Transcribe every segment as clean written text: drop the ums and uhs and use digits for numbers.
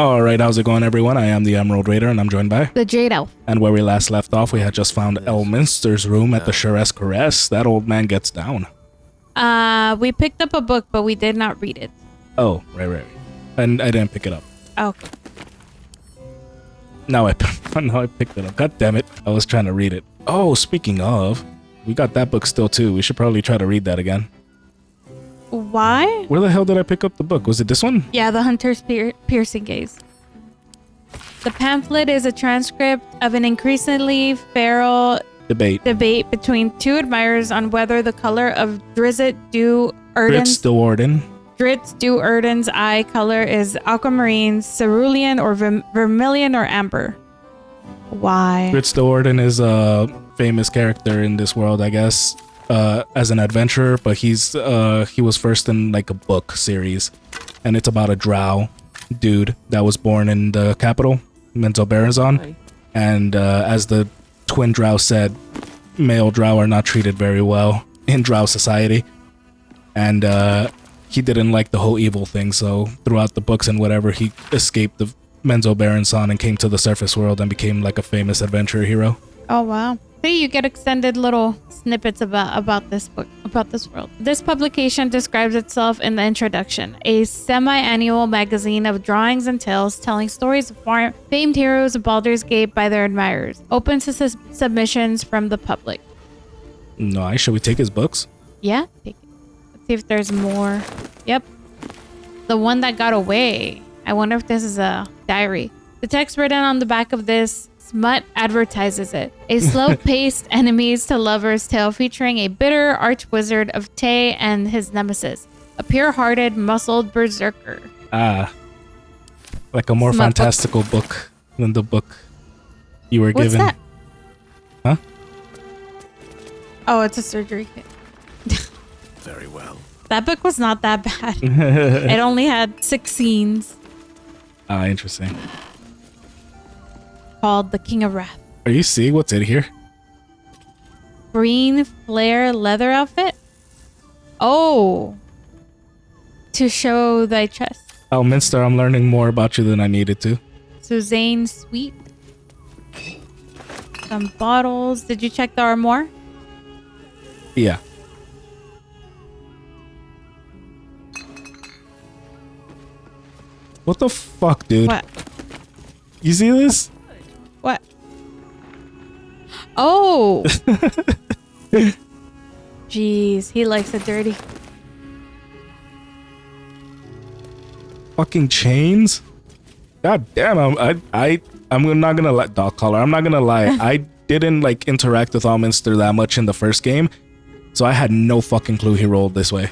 All right, how's it going, everyone? I am the Emerald Raider, and I'm joined by The Jade Elf. And where we last left off, we had just found Elminster's room at the Shuresk Caress. That old man gets down. We picked up a book, but we did not read it. Oh, right. And I didn't pick it up. Okay. Now I picked it up. God damn it! I was trying to read it. Oh, speaking of, we got that book still too. We should probably try to read that again. Why? Where the hell did I pick up the book? Was it this one? Yeah, the Hunter's Piercing Gaze. The pamphlet is a transcript of an increasingly feral debate between two admirers on whether the color of Drizzt Do'Urden's eye color is aquamarine, cerulean, or vermilion, or amber. Why? Drizzt Do'Urden is a famous character in this world, I guess, as an adventurer, but he was first in like a book series, and it's about a drow dude that was born in the capital, Menzoberranzan, and as the twin drow said, male drow are not treated very well in drow society, and he didn't like the whole evil thing, so throughout the books and whatever, he escaped the Menzoberranzan and came to the surface world and became like a famous adventure hero. Oh wow. See, you get extended little snippets about this book, about this world. This publication describes itself in the introduction, a semi-annual magazine of drawings and tales telling stories of famed heroes of Baldur's Gate by their admirers, open to submissions from the public. Nice. Should we take his books? Yeah, take it. Let's see if there's more. Yep. The one that got away. I wonder if this is a diary. The text written on the back of this smut advertises it. A slow-paced enemies to lovers tale featuring a bitter arch-wizard of Tay and his nemesis, a pure-hearted, muscled berserker. Like a more smut fantastical book than the book you were given. What's that? Huh? Oh, it's a surgery kit. Very well. That book was not that bad. It only had 6 scenes. Interesting. Called The King of Wrath. Are you seeing what's in here? Green flare leather outfit? Oh. To show thy chest. Elminster, I'm learning more about you than I needed to. Suzanne Sweet. Some bottles. Did you check the armoire? Yeah. What the fuck, dude? What? You see this? What? Oh! Jeez, he likes it dirty. Fucking chains? God damn, I'm not gonna let dog collar. I'm not gonna lie. I didn't like interact with Elminster that much in the first game, so I had no fucking clue he rolled this way.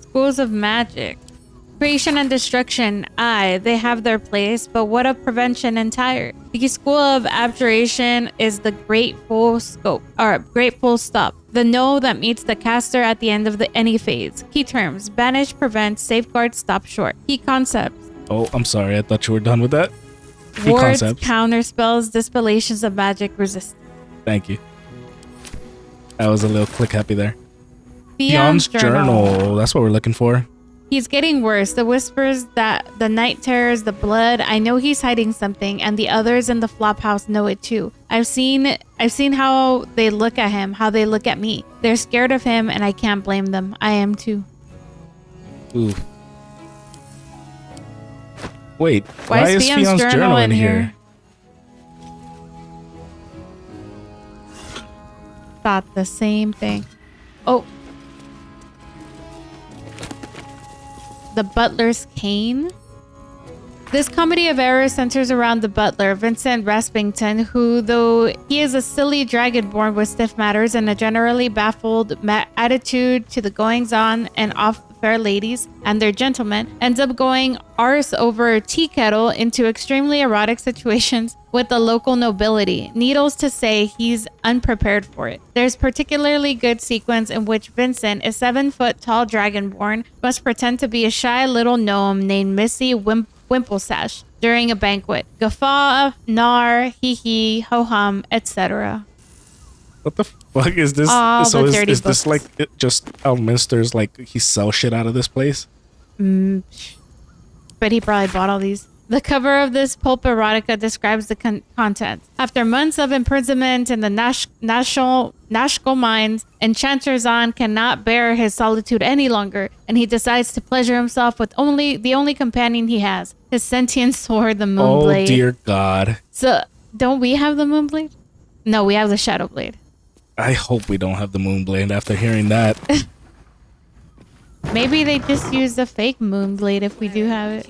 Schools of magic. Creation and destruction, aye, they have their place, but what of prevention entire? The school of abjuration is the great full stop. The no that meets the caster at the end of any phase. Key terms: banish, prevent, safeguard, stop short. Key concepts: Oh, I'm sorry. I thought you were done with that. Key wards, concepts. counter spells, dispelations of magic, resist. Thank you. I was a little click happy there. Theon's journal. That's what we're looking for. He's getting worse. The whispers that the night terrors, the blood. I know he's hiding something, and the others in the flop house know it too. I've seen how they look at him, how they look at me. They're scared of him, and I can't blame them. I am too. Ooh. Wait, why is Theon's journal in here? Thought the same thing. Oh. The Butler's Cane. This comedy of errors centers around the butler, Vincent Raspington, who, though he is a silly dragonborn with stiff manners and a generally baffled attitude to the goings-on and off fair ladies and their gentlemen, ends up going arse over a tea kettle into extremely erotic situations with the local nobility. Needless to say, he's unprepared for it. There's particularly good sequence in which Vincent, a 7-foot-tall dragonborn, must pretend to be a shy little gnome named Missy Wimplesash during a banquet. Guffaw, gnar, hee, ho-hum, etc. What the fuck is this? So is this like just Elminster's like he sells shit out of this place? but he probably bought all these. The cover of this pulp erotica describes the content. After months of imprisonment in the Nashkel mines, Enchanter Zahn cannot bear his solitude any longer, and he decides to pleasure himself with the only companion he has, his sentient sword, the Moonblade. Oh dear God. So, don't we have the Moonblade? No, we have the Shadowblade. I hope we don't have the Moonblade after hearing that. Maybe they just use the fake Moonblade if we do have it.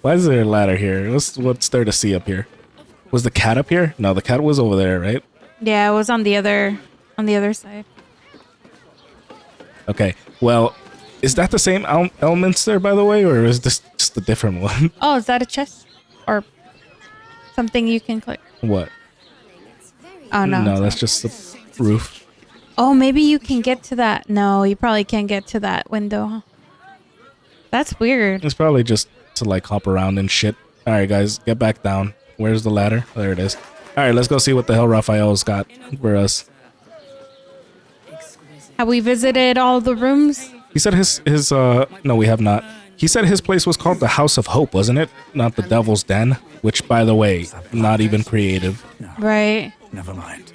Why is there a ladder here? What's there to see up here? Was the cat up here? No, the cat was over there, right? Yeah, it was on the other side. Okay. Well, is that the same elements there, by the way, or is this just a different one? Oh, is that a chest or something you can click? What? Oh no. No, that's just the roof. Oh, maybe you can get to that. No, you probably can't get to that window. Huh? That's weird. It's probably just to like hop around and shit. All right, guys, get back down. Where's the ladder? There it is. All right, let's go see what the hell Raphael's got for us. Have we visited all the rooms? He said his no, we have not. He said his place was called the House of Hope, wasn't it? Not the Devil's Den, which, by the way, not even creative. Right. Never mind.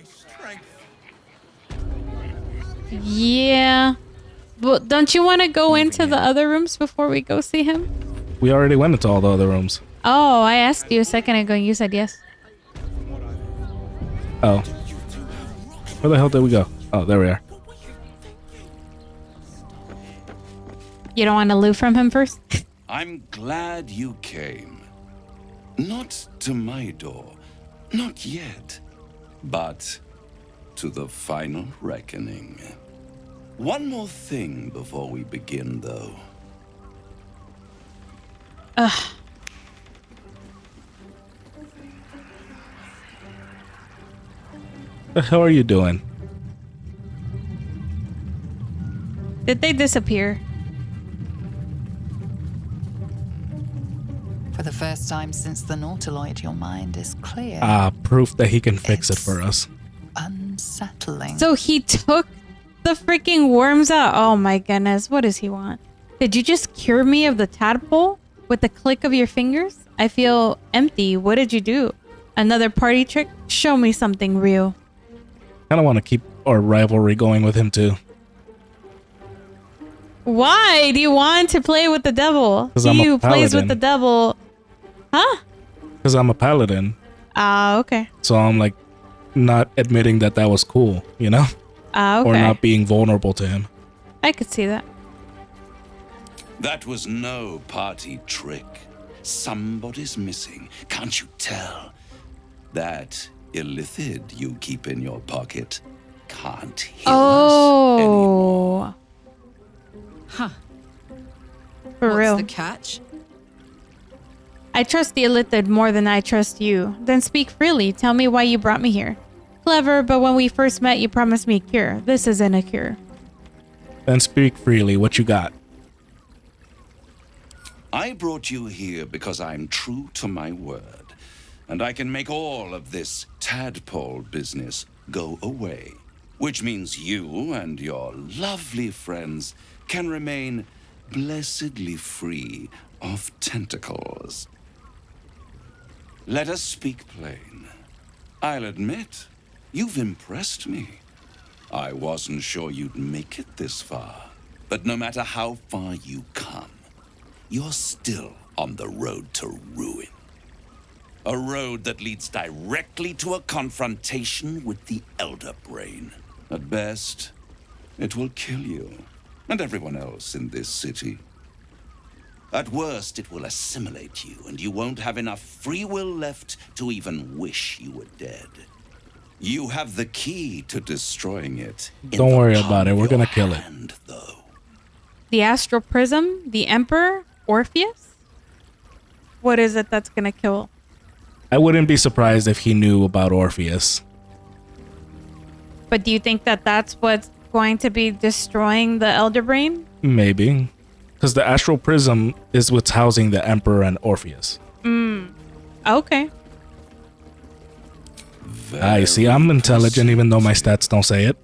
Yeah. Well, don't you want to go into the other rooms before we go see him? We already went into all the other rooms. Oh, I asked you a second ago and you said yes. Oh. Where the hell did we go? Oh, there we are. You don't want to loot from him first? I'm glad you came. Not to my door, not yet, but to the final reckoning. One more thing before we begin, though. Ugh. The hell are you doing? Did they disappear? For the first time since the Nautiloid, your mind is clear. Proof that he can fix it for us. Unsettling. So he took the freaking worms out? Oh my goodness, what does he want? Did you just cure me of the tadpole with the click of your fingers? I feel empty. What did you do? Another party trick? Show me something real. I don't want to keep our rivalry going with him too. Why do you want to play with the devil? 'Cause He I'm a who plays with paladin. the devil. Huh? Because I'm a paladin. Okay. So I'm like not admitting that was cool, you know? Okay. Or not being vulnerable to him. I could see that. That was no party trick. Somebody's missing. Can't you tell? That illithid you keep in your pocket can't heal us anymore. Oh. Huh. For What's real. the catch? I trust the illithid more than I trust you. Then speak freely. Tell me why you brought me here. Clever, but when we first met, you promised me a cure. This isn't a cure. Then speak freely. What you got? I brought you here because I'm true to my word, and I can make all of this tadpole business go away, which means you and your lovely friends can remain blessedly free of tentacles. Let us speak plain. I'll admit, you've impressed me. I wasn't sure you'd make it this far, but no matter how far you come, you're still on the road to ruin. A road that leads directly to a confrontation with the Elder Brain. At best, it will kill you and everyone else in this city. At worst, it will assimilate you, and you won't have enough free will left to even wish you were dead. You have the key to destroying it. Don't worry about it. We're gonna kill it. Though. The astral prism? The emperor? Orpheus? What is it that's gonna kill? I wouldn't be surprised if he knew about Orpheus. But do you think that that's what's going to be destroying the Elder Brain? Maybe. Because the astral prism is what's housing the Emperor and Orpheus. Okay. I see. I'm intelligent even though my stats don't say it.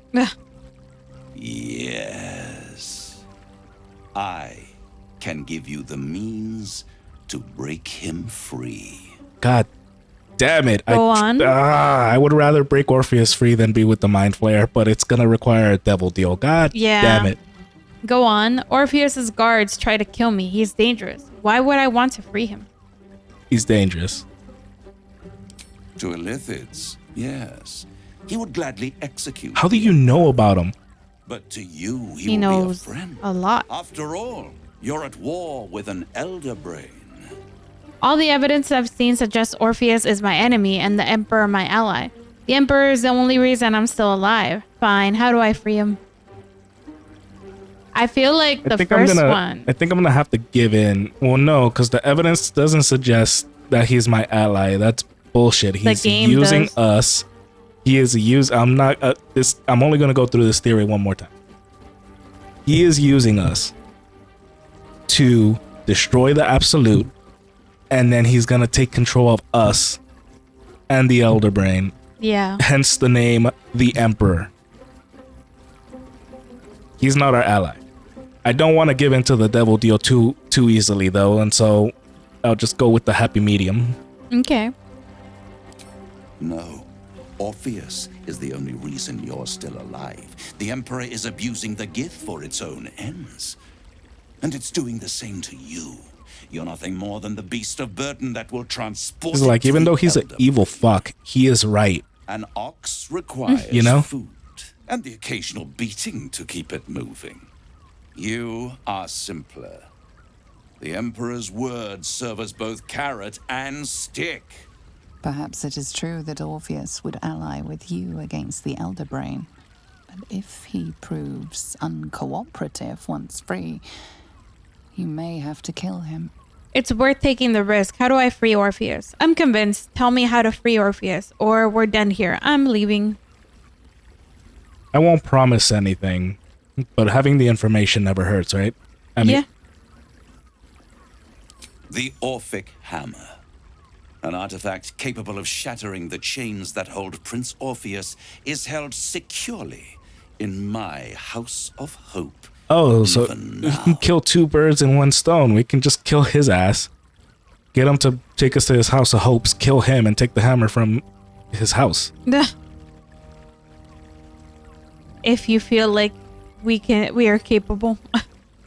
Yes. I can give you the means to break him free. God damn it. Go on. I would rather break Orpheus free than be with the Mind Flayer, but it's gonna require a devil deal. God damn it. Go on. Orpheus's guards try to kill me. He's dangerous. Why would I want to free him? He's dangerous. To Illithids, yes. He would gladly execute. How do you know about him? But to you, He will knows be a friend. a lot. After all, you're at war with an elder brain. All the evidence I've seen suggests Orpheus is my enemy and the Emperor my ally. The Emperor is the only reason I'm still alive. Fine, how do I free him? I feel like the first one. I think I'm gonna have to give in. Well, no, because the evidence doesn't suggest that he's my ally. That's bullshit. He's using us. He is I'm not this. I'm only gonna go through this theory one more time. He is using us to destroy the Absolute, and then he's gonna take control of us and the Elder Brain. Yeah. Hence the name, the Emperor. He's not our ally. I don't want to give into the devil deal too easily though, and so I'll just go with the happy medium. Okay. No. Orpheus is the only reason you're still alive. The Emperor is abusing the gift for its own ends. And it's doing the same to you. You're nothing more than the beast of burden that will transport. It's like, even though he's an evil fuck, he is right. An ox requires food and the occasional beating to keep it moving. You are simpler. The Emperor's words serve as both carrot and stick. Perhaps it is true that Orpheus would ally with you against the Elder Brain. But if he proves uncooperative once free, you may have to kill him. It's worth taking the risk. How do I free Orpheus? I'm convinced. Tell me how to free Orpheus, or we're done here. I'm leaving. I won't promise anything, but having the information never hurts, right? I mean, yeah. The Orphic Hammer. An artifact capable of shattering the chains that hold Prince Orpheus is held securely in my House of Hope. Oh, so we can kill two birds in one stone. We can just kill his ass. Get him to take us to his House of Hopes, kill him, and take the hammer from his house. If you feel like we are capable.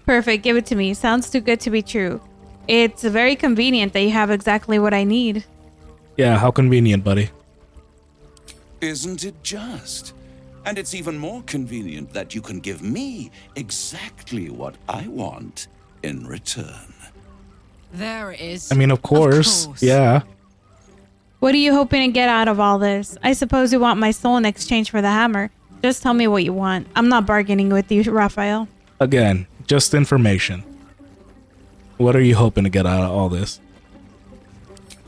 Perfect, give it to me. Sounds too good to be true. It's very convenient that you have exactly what I need. Yeah, how convenient, buddy. Isn't it just? And it's even more convenient that you can give me exactly what I want in return. There it is. I mean, of course. Yeah. What are you hoping to get out of all this? I suppose you want my soul in exchange for the hammer. Just tell me what you want. I'm not bargaining with you, Raphael. Again, just information. What are you hoping to get out of all this?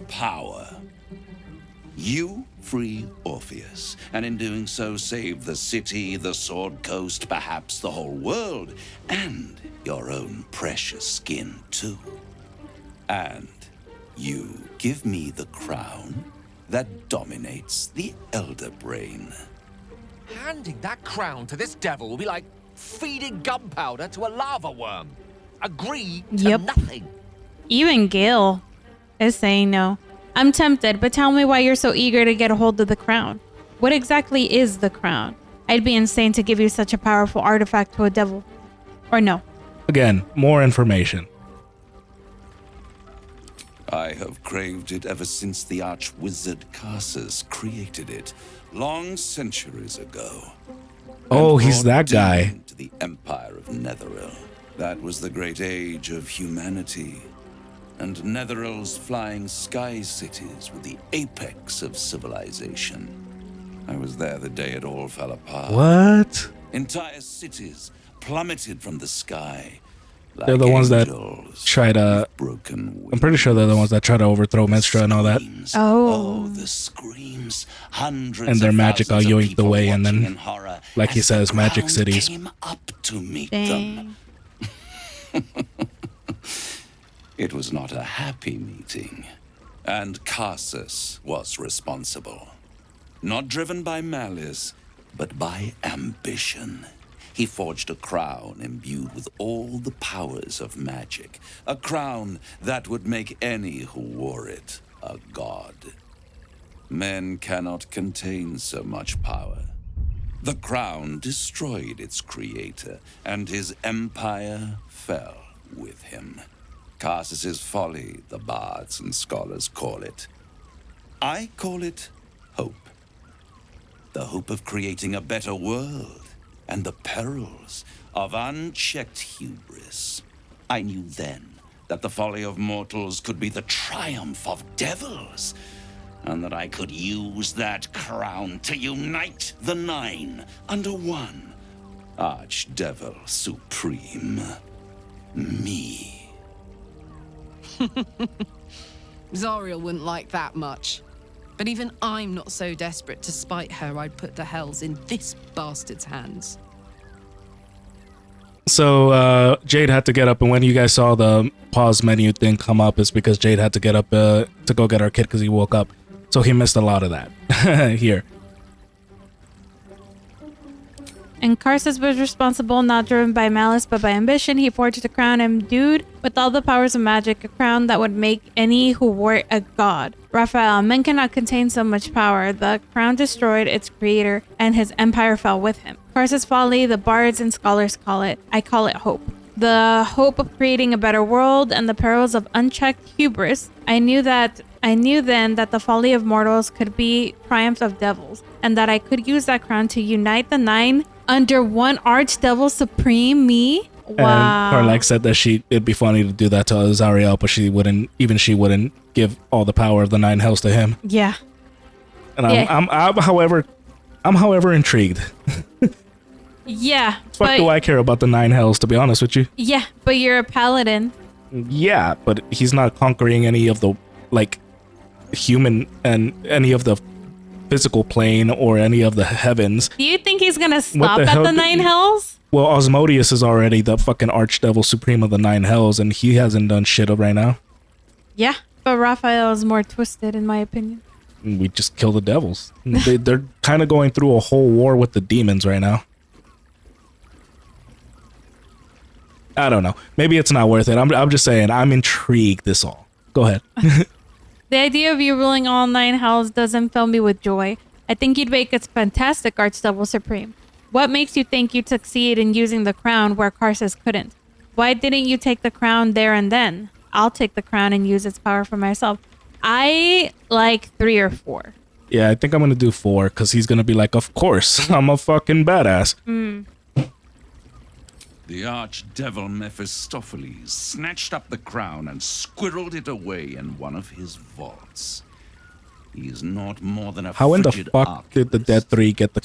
Power. You free Orpheus, and in doing so save the city, the Sword Coast, perhaps the whole world, and your own precious skin too. And you give me the crown that dominates the Elder Brain. Handing that crown to this devil will be like feeding gunpowder to a lava worm. Agree to nothing. Even Gil is saying no. I'm tempted, but tell me why you're so eager to get a hold of the crown. What exactly is the crown? I'd be insane to give you such a powerful artifact to a devil. Or no. Again, more information. I have craved it ever since the arch-wizard Carsus created it, long centuries ago. Oh, he's that guy. To the Empire of Netheril. That was the great age of humanity. And Netheril's flying sky cities were the apex of civilization. I was there the day it all fell apart. What? Entire cities plummeted from the sky. Like they're the ones that try to... I'm pretty sure they're the ones that try to overthrow Menstra and all that. Oh, the screams. Hundreds and their magic all yoinked the way, and then, horror, like he says, magic cities. Came up to meet dang. them. It was not a happy meeting, and Carsus was responsible. Not driven by malice, but by ambition. he forged a crown imbued with all the powers of magic. A crown that would make any who wore it a god. Men cannot contain so much power. The crown destroyed its creator, and his empire fell with him. Karsus's folly, the bards and scholars call it. I call it hope. The hope of creating a better world, and the perils of unchecked hubris. I knew then that the folly of mortals could be the triumph of devils, and that I could use that crown to unite the Nine under one Archdevil Supreme. Me. Zariel wouldn't like that much. But even I'm not so desperate to spite her I'd put the hells in this bastard's hands. So Jade had to get up, and when you guys saw the pause menu thing come up, it's because Jade had to get up to go get our kid because he woke up. So he missed a lot of that here. And Karsus was responsible, not driven by malice, but by ambition. He forged a crown imbued with all the powers of magic, a crown that would make any who wore it a god. Raphael, men cannot contain so much power. The crown destroyed its creator, and his empire fell with him. Karsus' folly, the bards and scholars call it. I call it hope. The hope of creating a better world and the perils of unchecked hubris. I knew then that the folly of mortals could be triumph of devils, and that I could use that crown to unite the Nine under one Archdevil Supreme, me. Wow. And Karlak said that it'd be funny to do that to Zariel, but she wouldn't give all the power of the Nine Hells to him. Yeah. And I'm however intrigued. Yeah. Fuck do I care about the Nine Hells, to be honest with you? Yeah, but you're a paladin. Yeah, but he's not conquering any of the human and any of the physical plane or any of the heavens. Do you think he's gonna stop at the Nine Hells? Well, Osmodius is already the fucking Archdevil Supreme of the Nine Hells, and he hasn't done shit right now. Yeah, but Raphael is more twisted, in my opinion. We just kill the devils. They're kind of going through a whole war with the demons right now. I don't know. Maybe it's not worth it. I'm just saying, I'm intrigued this all. Go ahead. The idea of you ruling all Nine Hells doesn't fill me with joy. I think you'd make a fantastic Archdevil Supreme. What makes you think you'd succeed in using the crown where Karsus couldn't? Why didn't you take the crown there and then? I'll take the crown and use its power for myself. I like 3 or 4. Yeah, I think I'm going to do 4 because he's going to be like, of course, I'm a fucking badass. The Archdevil Mephistopheles snatched up the crown and squirreled it away in one of his vaults. He is not more than a How in the frigid fuck did the Dead Three get the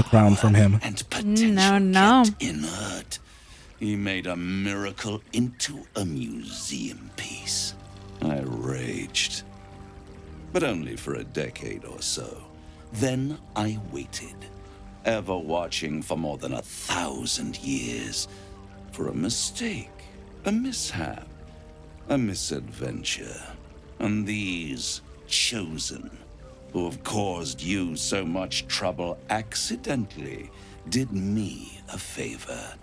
crown from him? And potential No. kept inert. He made a miracle into a museum piece. I raged, but only for a decade or so. Then I waited, ever watching for more than 1,000 years, for a mistake, a mishap, a misadventure. And these chosen, who have caused you so much trouble accidentally, did me a favor.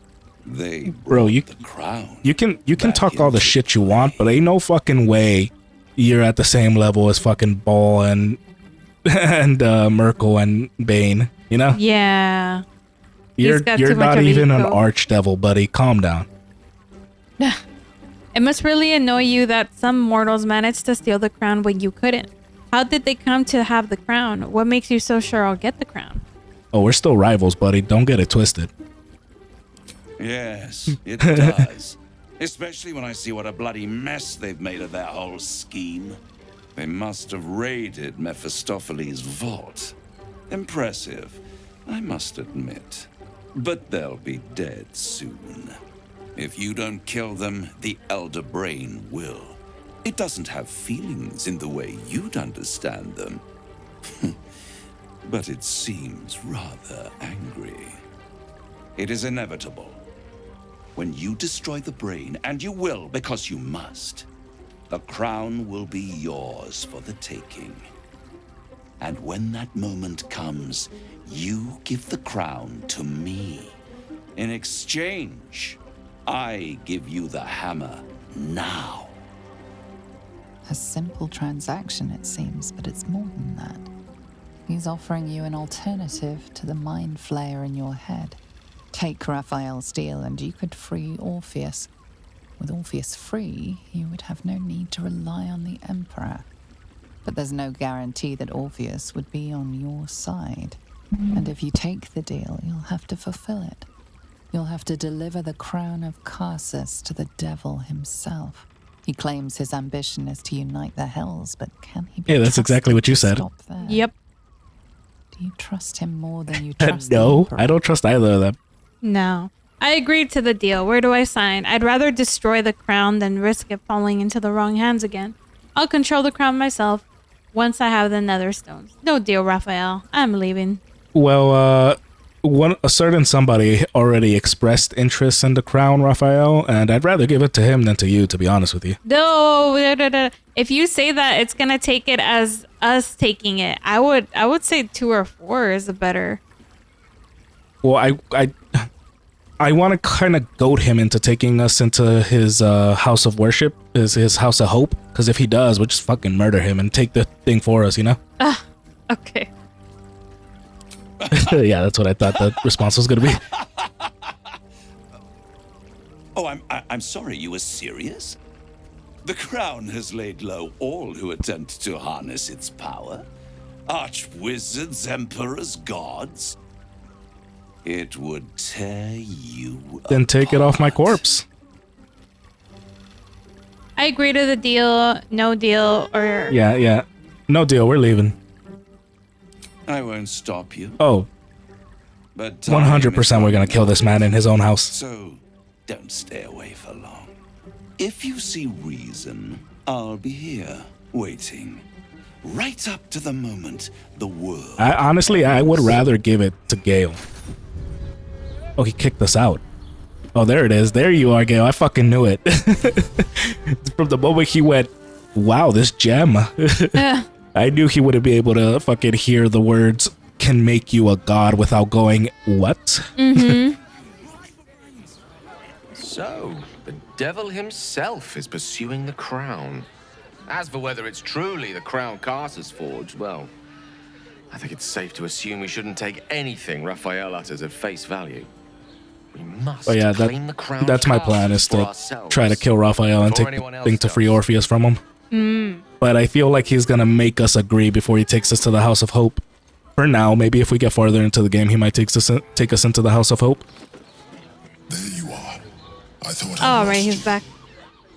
They Bro, brought the crown. You can back talk all the into shit you play. want, but ain't no fucking way you're at the same level as fucking Ball and Merkel and Bane, you know? Yeah. You're got too much not of an even an ego. Archdevil, buddy. Calm down. It must really annoy you that some mortals managed to steal the crown when you couldn't. How did they come to have the crown? What makes you so sure I'll get the crown? Oh, we're still rivals, buddy. Don't get it twisted. Yes, it does. Especially when I see what a bloody mess they've made of that whole scheme. They must have raided Mephistopheles' vault. Impressive, I must admit. But they'll be dead soon. If you don't kill them, the Elder Brain will. It doesn't have feelings in the way you'd understand them. But it seems rather angry. It is inevitable. When you destroy the brain, and you will because you must, the crown will be yours for the taking. And when that moment comes, you give the crown to me, In exchange, I give you the hammer now. A simple transaction, it seems, but it's more than that. He's offering you an alternative to the mind flayer in your head. Take Raphael's deal and you could free Orpheus. With Orpheus free, you would have no need to rely on the Emperor. But there's no guarantee that Orpheus would be on your side. And if you take the deal, you'll have to fulfill it. You'll have to deliver the crown of Carsus to the devil himself. He claims his ambition is to unite the hells, but can he be Yeah, that's exactly what you said. stop there? Yep. Do you trust him more than you trust the No, Emperor? I don't trust either of them. No. I agreed to the deal. Where do I sign? I'd rather destroy the crown than risk it falling into the wrong hands again. I'll control the crown myself once I have the nether stones. No deal, Raphael. I'm leaving. Well, a certain somebody already expressed interest in the crown, Raphael, and I'd rather give it to him than to you, to be honest with you. No, if you say that, it's gonna take it as us taking it. I would say 2 or 4 is a better. Well, I want to kind of goad him into taking us into his house of worship, his house of hope, because if he does, we'll just fucking murder him and take the thing for us, you know? Okay. Yeah, that's what I thought the response was going to be. Oh, I'm sorry, you were serious? The crown has laid low all who attempt to harness its power. Archwizards, emperors, gods. It would tear you Then take it off my apart. corpse. I agree to the deal, no deal, or Yeah. No deal, we're leaving. I won't stop you. Oh, But 100% we're going to kill this man in his own house. So don't stay away for long. If you see reason, I'll be here, waiting. Right up to the moment the world... Honestly, I would rather give it to Gale. Oh, he kicked us out. Oh, there it is. There you are, Gale. I fucking knew it. From the moment he went, wow, this gem. I knew he wouldn't be able to fucking hear the words, can make you a god without going, what? So, the devil himself is pursuing the crown. As for whether it's truly the crown Carsus forged, well, I think it's safe to assume we shouldn't take anything Raphael utters at face value. We must Oh yeah, claim the crown that's my plan, is for to ourselves try to kill Raphael and before take anyone the else thing to free does. Orpheus from him. But I feel like he's gonna make us agree before he takes us to the House of Hope. For now, maybe if we get farther into the game, he might take us into the House of Hope. There you are. I thought oh, I right, lost he's you. back.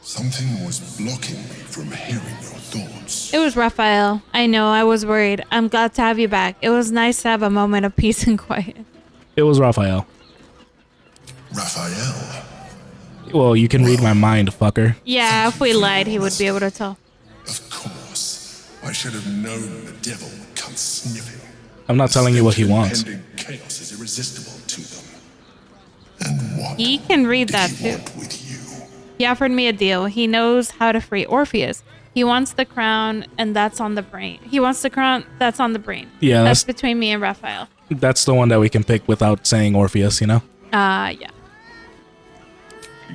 Something was blocking me from hearing your thoughts. It was Raphael. I know, I was worried. I'm glad to have you back. It was nice to have a moment of peace and quiet. It was Raphael. Raphael, Well, you can read my mind, fucker. Yeah, if we lied, he would be able to tell. of course. I should have known the devil would come sniffing. I'm not telling you what he The wants. impending chaos is irresistible to them. And what He can read did that he too. want with you? He offered me a deal. He knows how to free Orpheus. He wants the crown, and that's on the brain. He wants the crown, that's on the brain. Yeah, That's between me and Raphael. That's the one that we can pick without saying Orpheus, you know? Yeah.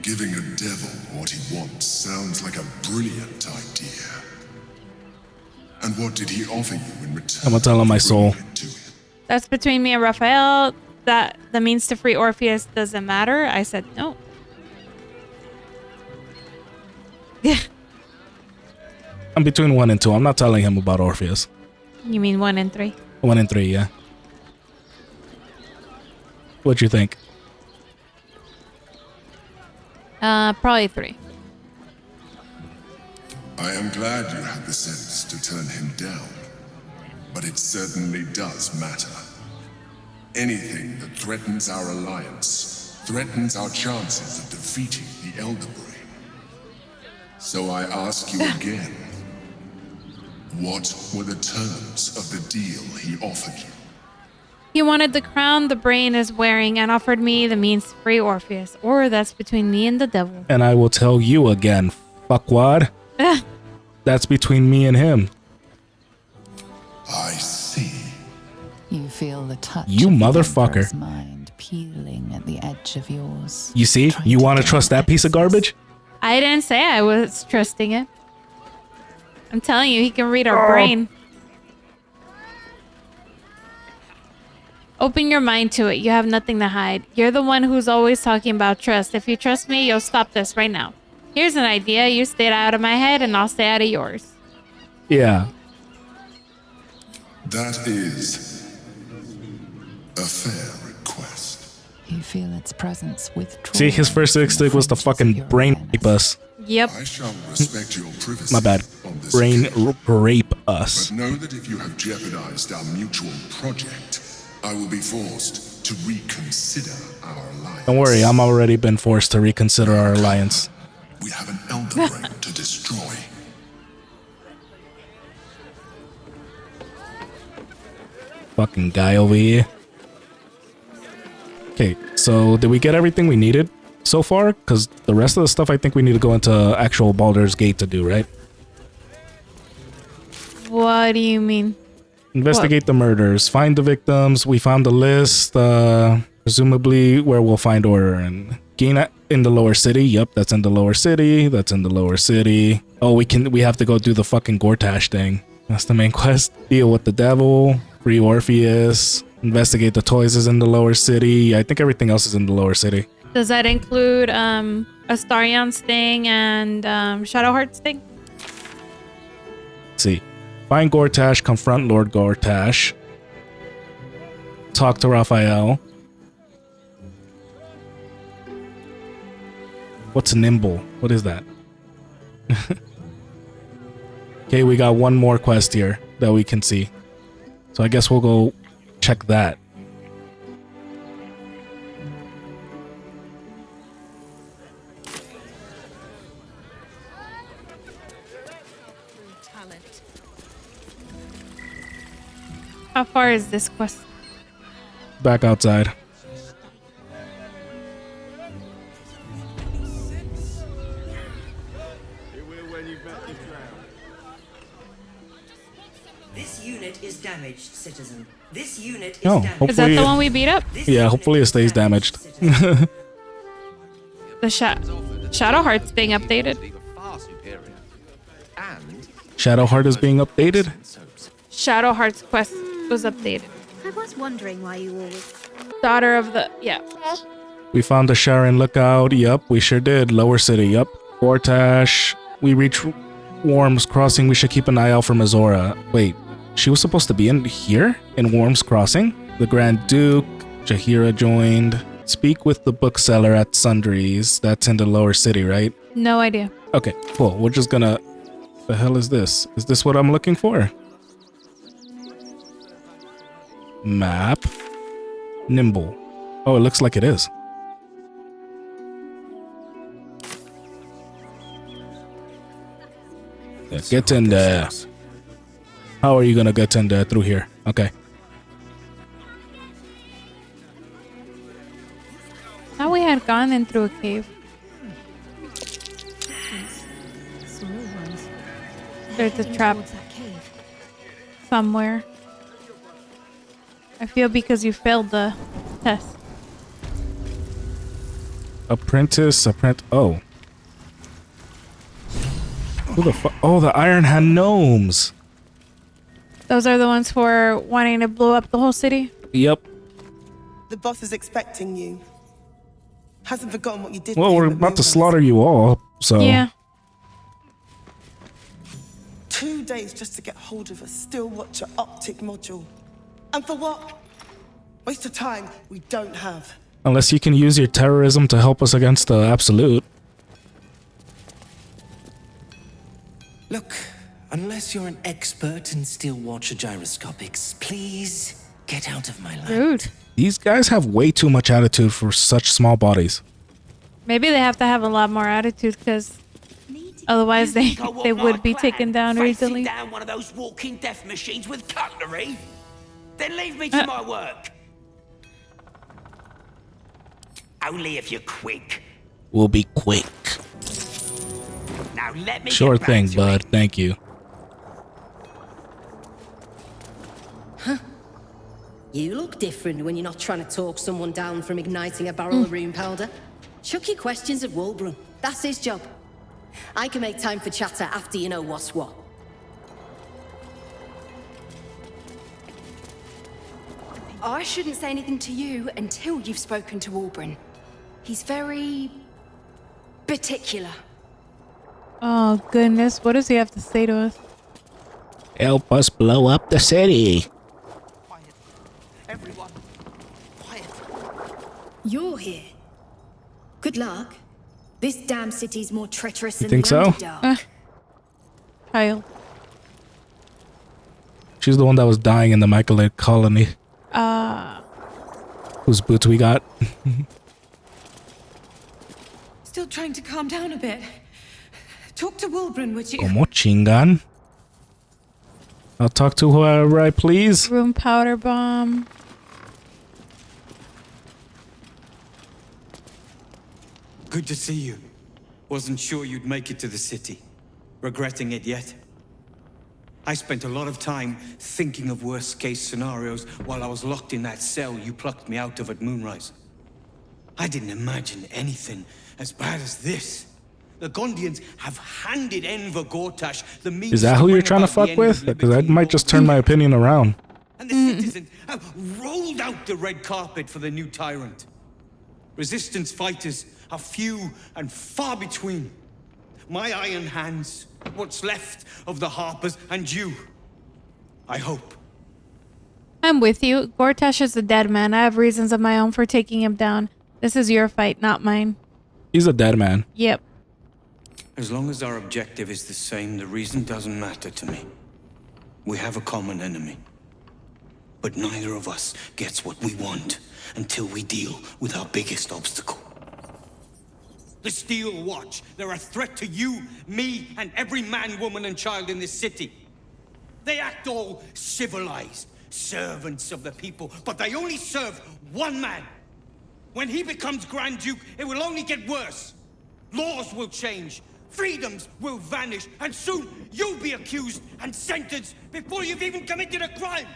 Giving a devil what he wants sounds like a brilliant idea. And what did he offer you in return? I'm gonna tell him my soul. for bringing it to him? That's between me and Raphael. That the means to free Orpheus doesn't matter. I said no. Yeah. I'm between 1 and 2. I'm not telling him about Orpheus. You mean 1 and 3? 1 and 3, yeah. What'd you think? Probably 3. I am glad you had the sense to turn him down. But it certainly does matter. Anything that threatens our alliance threatens our chances of defeating the Elder Brain. So I ask you again, what were the terms of the deal he offered you? He wanted the crown the brain is wearing and offered me the means to free Orpheus. Or that's between me and the devil. And I will tell you again, fuckwad. That's between me and him. I see. You feel the touch You of the motherfucker. Emperor's mind peeling at the edge of yours. You see? trying You to want to gain trust that piece of access. garbage? I didn't say I was trusting it. I'm telling you, he can read our brain. Open your mind to it. You have nothing to hide. You're the one who's always talking about trust. If you trust me, you'll stop this right now. Here's an idea. You stay out of my head and I'll stay out of yours. Yeah. That is a fair request. You feel its presence withdraw. See, his first from the instinct was to fringes of fucking your brain awareness. rape us. Yep. I shall respect your privacy. My bad. On this Brain occasion. rape us. But know that if you have jeopardized our mutual project, I will be forced to reconsider our alliance. Don't worry, I'm already been forced to reconsider our alliance. We have an elder brain to destroy. Fucking guy over here. Okay, so did we get everything we needed so far? Because the rest of the stuff I think we need to go into actual Baldur's Gate to do, right? What do you mean? Investigate the murders, find the victims. We found the list, presumably where we'll find order and gain in the lower city. Yep, that's in the lower city. That's in the lower city. Oh, we have to go do the fucking Gortash thing. That's the main quest. Deal with the devil, free Orpheus, investigate the toys is in the lower city. I think everything else is in the lower city. Does that include Astarion's thing and Shadowheart's thing? Let's see. Find Gortash, confront Lord Gortash. Talk to Raphael. What's nimble? What is that? Okay, we got one more quest here that we can see. So I guess we'll go check that. How far is this quest? Back outside. This unit is damaged, citizen. This unit is Oh, damaged. Is that hopefully, the one we beat up? This yeah, unit hopefully it is stays damaged. citizen. The Shadowheart's being updated. Shadowheart is being updated. Shadowheart's quest was updated. I was wondering why you always... Daughter of the... Yeah. We found the Sharon lookout. Yup, we sure did. Lower city. Yup. Gortash. We reached Worms Crossing. We should keep an eye out for Mizora. Wait, she was supposed to be in here? In Worms Crossing? The Grand Duke. Jahira joined. Speak with the bookseller at Sundries. That's in the lower city, right? No idea. Okay, cool. We're just gonna... The hell is this? Is this what I'm looking for? Map. Nimble. Oh, it looks like it is. Yeah, get in there. How are you gonna get in there through here? Okay. Thought we had gone in through a cave. Small ones. There's a Heading trap towards that cave. somewhere. I feel because you failed the test. Apprentice. Oh. Who the fuck? Oh, the Ironhand Gnomes. Those are the ones who are wanting to blow up the whole city? Yep. The boss is expecting you. Hasn't forgotten what you did. Well, to him we're at about to Moonrise. slaughter you all, so... Yeah. 2 days just to get hold of a Still Watcher optic module. And for what? Waste of time we don't have. Unless you can use your terrorism to help us against the Absolute. Look, unless you're an expert in Still Watcher gyroscopics, please get out of my light. Rude. These guys have way too much attitude for such small bodies. Maybe they have to have a lot more attitude because otherwise they would be taken down easily. down one of those walking death machines with cutlery? Then leave me to my work. Only if you're quick. We'll be quick. Now let me Sure get back thing, to bud. it. Thank you. You look different when you're not trying to talk someone down from igniting a barrel of rune powder. Chuck your questions at Wulbrun. That's his job. I can make time for chatter after you know what's what. I shouldn't say anything to you until you've spoken to Wulbrun. He's very particular. Oh goodness, what does he have to say to us? Help us blow up the city. Quiet. Everyone, quiet. You're here. Good luck. This damn city's more treacherous You than think the so? Underdark. Kyle. She's the one that was dying in the Mycolite colony. Whose boots we got. Still trying to calm down a bit. Talk to Wulbrun, would you? Como chingan? I'll talk to whoever I please. Room powder bomb. Good to see you. Wasn't sure you'd make it to the city. Regretting it yet? I spent a lot of time thinking of worst-case scenarios while I was locked in that cell you plucked me out of at Moonrise. I didn't imagine anything as bad as this. The Gondians have handed Enver Gortash the means. Is that who you're trying to fuck with? Because I might just turn my opinion around. And the citizens have rolled out the red carpet for the new tyrant. Resistance fighters are few and far between. My iron hands, what's left of the Harpers, and you. I hope. I'm with you. Gortash is a dead man. I have reasons of my own for taking him down. This is your fight, not mine. He's a dead man. Yep. As long as our objective is the same, the reason doesn't matter to me. We have a common enemy. But neither of us gets what we want until we deal with our biggest obstacle. The Steel Watch. They're a threat to you, me, and every man, woman, and child in this city. They act all civilized, servants of the people, but they only serve one man. When he becomes Grand Duke, it will only get worse. Laws will change, freedoms will vanish, and soon you'll be accused and sentenced before you've even committed a crime.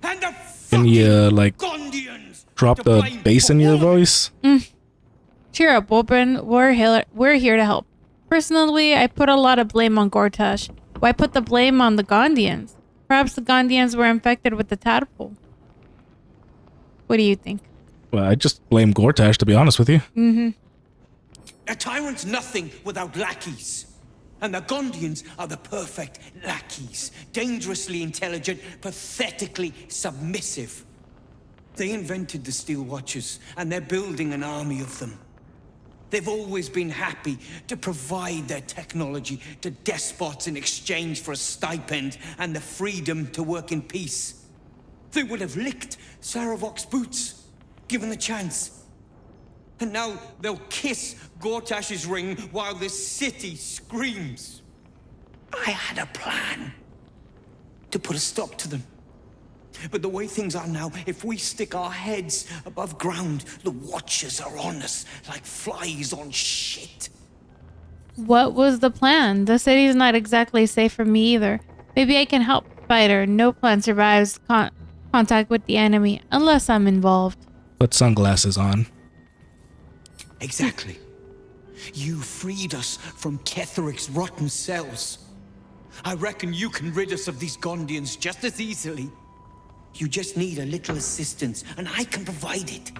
And the Can you, like, Gondians drop the bass in your voice? Cheer up, Wulbrun. We're here to help. Personally, I put a lot of blame on Gortash. Why put the blame on the Gondians? Perhaps the Gondians were infected with the tadpole. What do you think? Well, I just blame Gortash, to be honest with you. A tyrant's nothing without lackeys. And the Gondians are the perfect lackeys. Dangerously intelligent, pathetically submissive. They invented the Steel Watchers, and they're building an army of them. They've always been happy to provide their technology to despots in exchange for a stipend and the freedom to work in peace. They would have licked Saravok's boots, given the chance. And now they'll kiss Gortash's ring while this city screams. I had a plan to put a stop to them. But the way things are now, if we stick our heads above ground, the Watchers are on us like flies on shit. What was the plan? The city's not exactly safe for me either. Maybe I can help, fighter. No plan survives contact with the enemy unless I'm involved. Put sunglasses on. Exactly. You freed us from Ketheric's rotten cells. I reckon you can rid us of these Gondians just as easily. You just need a little assistance, and I can provide it.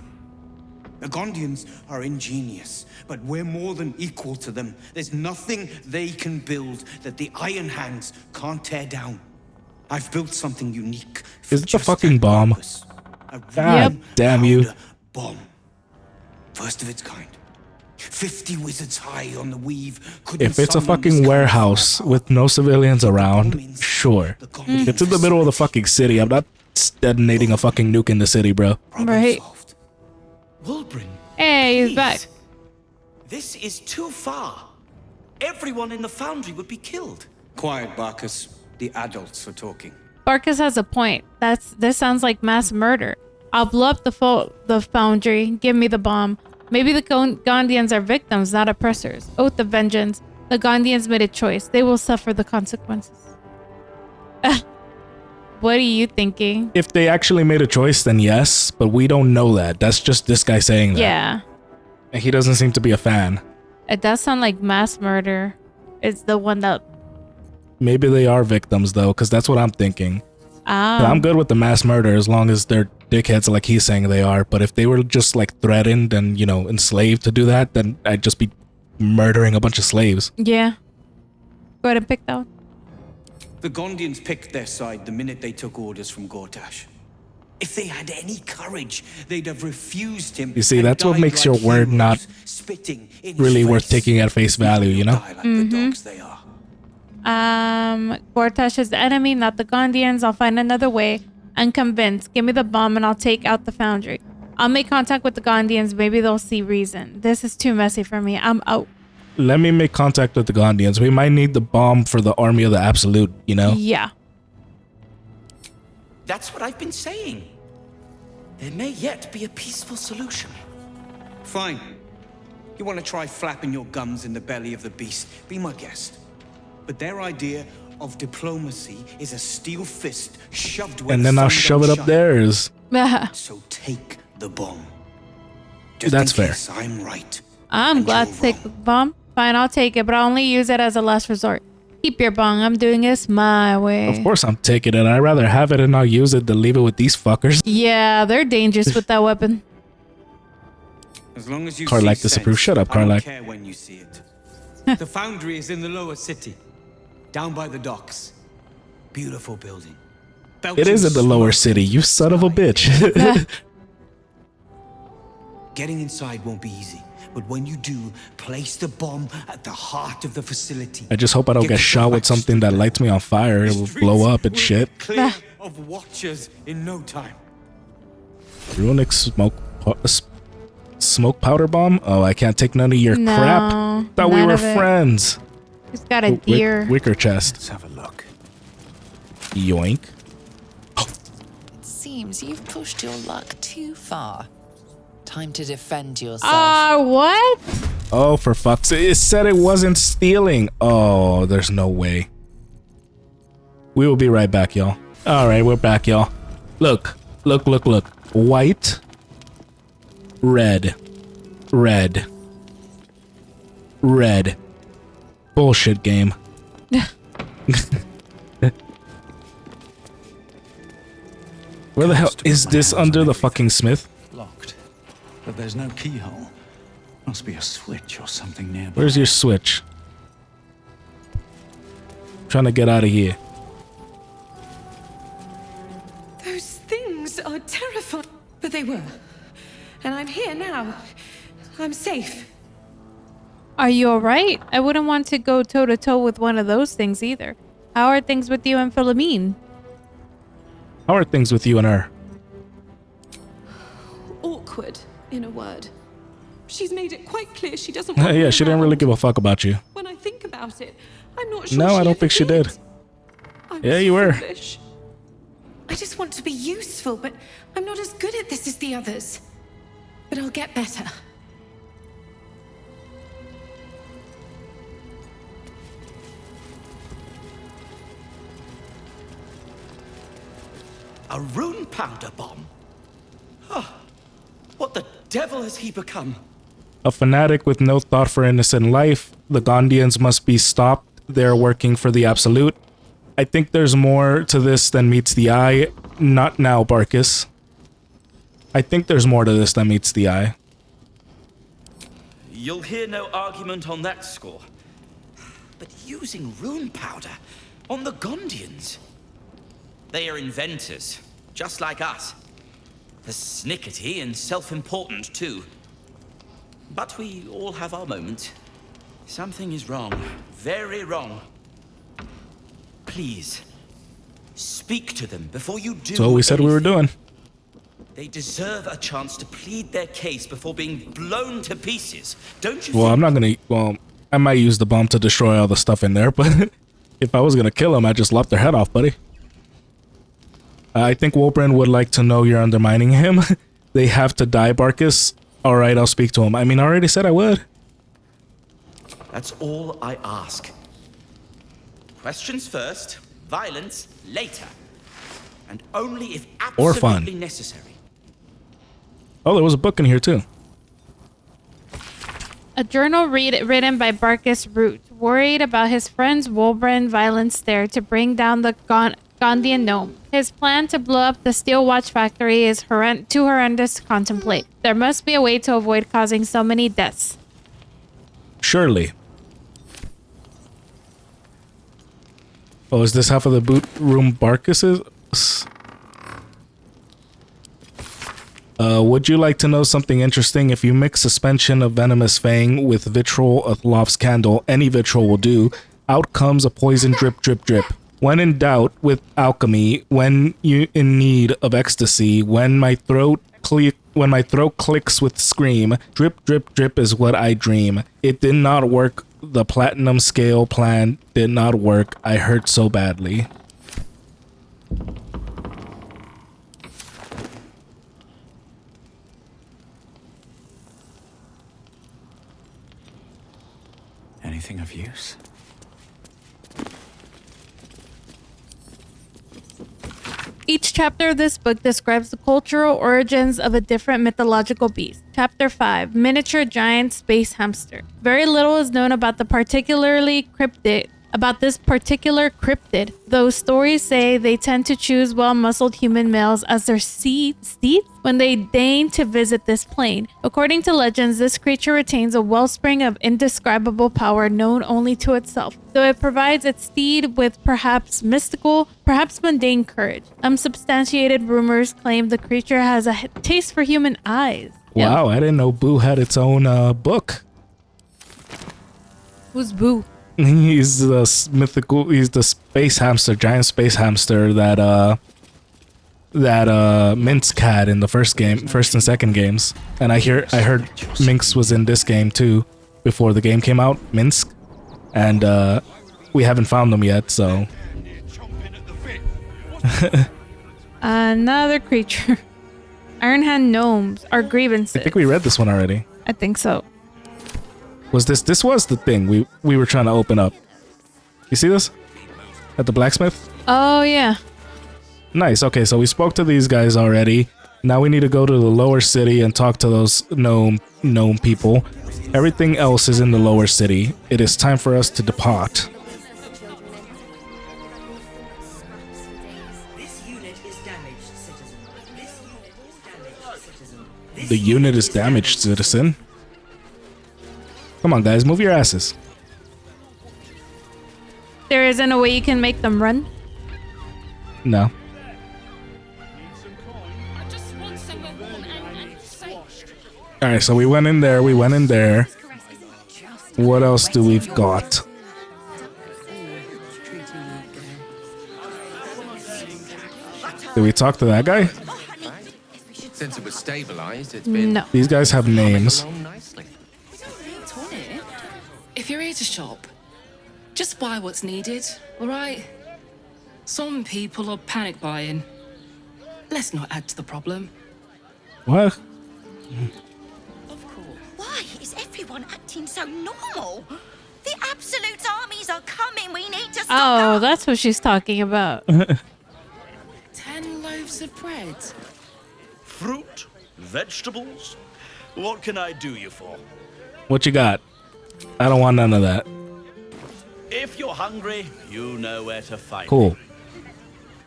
The Gondians are ingenious, but we're more than equal to them. There's nothing they can build that the Ironhands can't tear down. I've built something unique. Is it the fucking bomb? God damn you. Bomb. First of its kind. 50 wizards high on the weave. If it's a fucking warehouse with no civilians around, sure. It's in the middle of the fucking city. I'm not detonating a fucking nuke in the city, bro. Right. Wulbrun. Hey, he's back. This is too far. Everyone in the foundry would be killed. Quiet, Barkus. The adults are talking. Barkus has a point. This sounds like mass murder. I'll blow up the foundry. Give me the bomb. Maybe the Gondians are victims, not oppressors. Oath of vengeance. The Gondians made a choice. They will suffer the consequences. What are you thinking? If they actually made a choice, then yes, but we don't know that. That's just this guy saying that. Yeah. And he doesn't seem to be a fan. It does sound like mass murder. It's the one that... Maybe they are victims, though, because that's what I'm thinking. I'm good with the mass murder as long as they're dickheads like he's saying they are. But if they were just like threatened and, you know, enslaved to do that, then I'd just be murdering a bunch of slaves. Yeah. Go ahead and pick that one. The Gondians picked their side the minute they took orders from Gortash. If they had any courage, they'd have refused him. You see, that's what makes your word not really worth taking at face value, you know? Gortash is the enemy, not the Gondians. I'll find another way. I'm convinced. Give me the bomb and I'll take out the foundry. I'll make contact with the Gondians. Maybe they'll see reason. This is too messy for me. I'm out. Let me make contact with the Gondians. We might need the bomb for the army of the Absolute, you know? Yeah. That's what I've been saying. There may yet be a peaceful solution. Fine. You want to try flapping your gums in the belly of the beast? Be my guest. But their idea of diplomacy is a steel fist shoved where and then I'll shove it up theirs. So take the bomb. That's fair. I'm right. I'm glad to take the bomb. Fine, I'll take it, but I'll only use it as a last resort. Keep your bomb. I'm doing this my way. Of course I'm taking it. I'd rather have it and not use it than leave it with these fuckers. Yeah, they're dangerous with that weapon. As long as you Karlak disapproves. Shut up, I don't Karlak. care when you see it. The foundry is in the lower city, down by the docks. Beautiful building. It is in the lower city, you son of a bitch. Getting inside won't be easy, but when you do, place the bomb at the heart of the facility. I just hope I don't get shot with something that lights me on fire. It will blow up and shit. Clear of watchers in no time. Runic smoke powder bomb? Oh, I can't take none of your crap. Thought we were friends. He's got a deer. Wicker chest. Let's have a look. Yoink. It seems you've pushed your luck too far. Time to defend yourself. What? Oh, for fuck's sake. It said it wasn't stealing. Oh, there's no way. We will be right back, y'all. All right, we're back, y'all. Look. White. Red. Bullshit game. Where the hell is this under the fucking smith? Locked, but there's no keyhole. Must be a switch or something nearby. Where's your switch? Trying to get out of here. Those things are terrifying. But they were. And I'm here now. I'm safe. Are you alright? I wouldn't want to go toe to toe with one of those things either. How are things with you and Philomene? How are things with you and her? Awkward, in a word. She's made it quite clear she doesn't want Yeah, she didn't really give a fuck about you. When I think about it, I'm not sure. No, I don't think she did. Yeah, you were. Foolish. I just want to be useful, but I'm not as good at this as the others. But I'll get better. A rune powder bomb? Oh, what the devil has he become? A fanatic with no thought for innocent life. The Gondians must be stopped. They're working for the Absolute. I think there's more to this than meets the eye. Not now, Barkus. I think there's more to this than meets the eye. You'll hear no argument on that score. But using rune powder on the Gondians? They are inventors, just like us. Persnickety and self-important, too. But we all have our moments. Something is wrong. Very wrong. Please, speak to them before you do. That's what we said we were doing. They deserve a chance to plead their case before being blown to pieces. Don't you Well, think? I'm not gonna... Well, I might use the bomb to destroy all the stuff in there, but if I was gonna kill them, I'd just lop their head off, buddy. I think Wolbrin would like to know you're undermining him. They have to die, Barkus. Alright, I'll speak to him. I mean, I already said I would. That's all I ask. Questions first, violence later. and only if Or absolutely fun. necessary. Oh, there was a book in here too. A journal written by Barkus Root, worried about his friend's Wolbran violence there to bring down the Gondian gnome. His plan to blow up the steel watch factory is too horrendous to contemplate. There must be a way to avoid causing so many deaths. Surely. Oh, is this half of the boot room Barkus is? Would you like to know something interesting? If you mix suspension of venomous fang with vitriol of Loft's candle, any vitriol will do, out comes a poison drip, drip, drip. When in doubt with alchemy, when you in need of ecstasy, when my throat clicks with scream, drip, drip, drip is what I dream. It did not work. The platinum scale plan did not work. I hurt so badly. Anything of use? Each chapter of this book describes the cultural origins of a different mythological beast. Chapter 5, Miniature Giant Space Hamster. Very little is known about this particular cryptid, though stories say they tend to choose well-muscled human males as their steeds when they deign to visit this plane. According to legends, this creature retains a wellspring of indescribable power known only to itself, though it provides its steed with perhaps mystical, perhaps mundane courage. Unsubstantiated rumors claim the creature has a taste for human eyes. Wow, I didn't know Boo had its own book. Who's Boo? He's the mythical. He's the space hamster, giant space hamster that Minsk had in the first and second games. And I heard Minx was in this game too, before the game came out. Minsk, and we haven't found them yet. So another creature. Ironhand gnomes are grievances. I think we read this one already. I think so. Was this was the thing we were trying to open up. You see this? At the blacksmith? Oh, yeah. Nice. Okay, so we spoke to these guys already. Now we need to go to the lower city and talk to those gnome people. Everything else is in the lower city. It is time for us to depart. The unit is damaged, citizen. Come on, guys, move your asses. There isn't a way you can make them run? No. Alright, so we went in there, What else do we've got? Did we talk to that guy? Since it was stabilized, it's been... No. These guys have names. If you're here to shop, just buy what's needed, all right? Some people are panic buying. Let's not add to the problem. What? Why is everyone acting so normal? The Absolute armies are coming. We need to stop. Oh, that's what she's talking about. 10 loaves of bread. Fruit, vegetables. What can I do you for? What you got? I don't want none of that. If you're hungry, you know where to find me. Cool.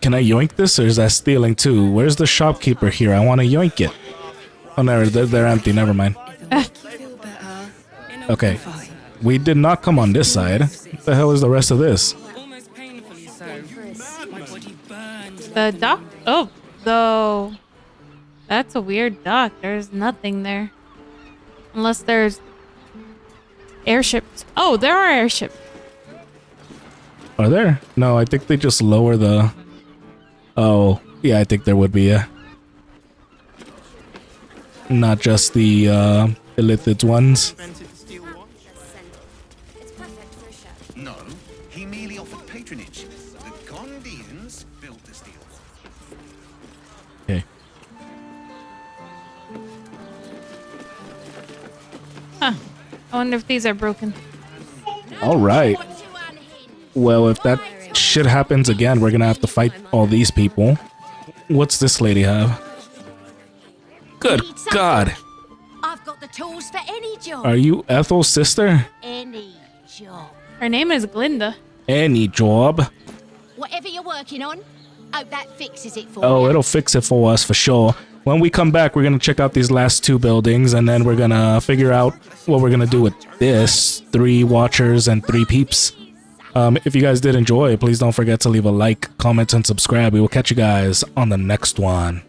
Can I yoink this, or is that stealing too? Where's the shopkeeper here? I want to yoink it. Oh no, they're empty. Never mind. Okay. We did not come on this side. What the hell is the rest of this? The dock? Oh, though. That's a weird dock. There's nothing there. Unless there's airships. Oh, there are airships. Are there? No, I think they just lower the... Oh, yeah, I think there would be, yeah. Not just the illithid ones. No, he merely offered patronage. The Gondians built the steel. Okay. Huh. I wonder if these are broken. All right. Well, if that shit happens again, we're gonna have to fight all these people. What's this lady have? Good God. I've got the tools for any job. Are you Ethel's sister? Any job. Her name is Glinda. Any job. Whatever you're working on, hope that fixes it for you. Oh, it'll fix it for us for sure. When we come back, we're going to check out these last 2 buildings, and then we're going to figure out what we're going to do with this. 3 watchers and 3 peeps. If you guys did enjoy, please don't forget to leave a like, comment, and subscribe. We will catch you guys on the next one.